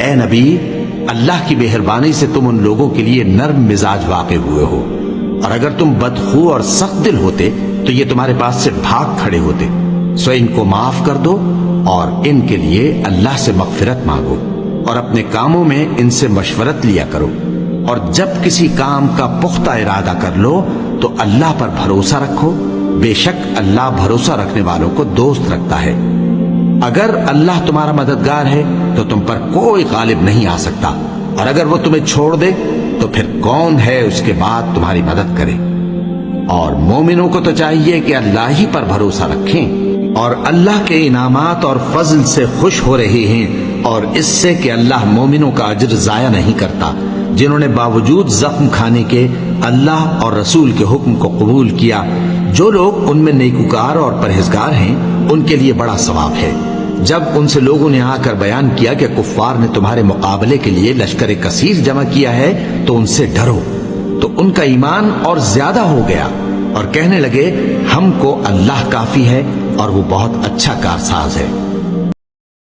اے نبی، اللہ کی مہربانی سے تم ان لوگوں کے لیے نرم مزاج واقع ہوئے ہو، اور اگر تم بدخو اور سخت دل ہوتے تو یہ تمہارے پاس سے بھاگ کھڑے ہوتے، سو ان کو معاف کر دو اور ان کے لیے اللہ سے مغفرت مانگو، اور اپنے کاموں میں ان سے مشورت لیا کرو، اور جب کسی کام کا پختہ ارادہ کر لو تو اللہ پر بھروسہ رکھو، بے شک اللہ بھروسہ رکھنے والوں کو دوست رکھتا ہے۔ اگر اللہ تمہارا مددگار ہے تو تم پر کوئی غالب نہیں آ سکتا، اور اگر وہ تمہیں چھوڑ دے تو پھر کون ہے اس کے بعد تمہاری مدد کرے۔ اور مومنوں کو تو چاہیے کہ اللہ ہی پر بھروسہ رکھیں، اور اللہ کے انعامات اور فضل سے خوش ہو رہے ہیں، اور اس سے کہ اللہ مومنوں کا اجر ضائع نہیں کرتا، جنہوں نے باوجود زخم کھانے کے اللہ اور رسول کے حکم کو قبول کیا۔ جو لوگ ان میں نیکوکار اور پرہیزگار ہیں ان کے لیے بڑا ثواب ہے۔ جب ان سے لوگوں نے آ کر بیان کیا کہ کفار نے تمہارے مقابلے کے لیے لشکر کثیر جمع کیا ہے تو ان سے ڈرو، تو ان کا ایمان اور زیادہ ہو گیا، اور کہنے لگے ہم کو اللہ کافی ہے اور وہ بہت اچھا کارساز ہے۔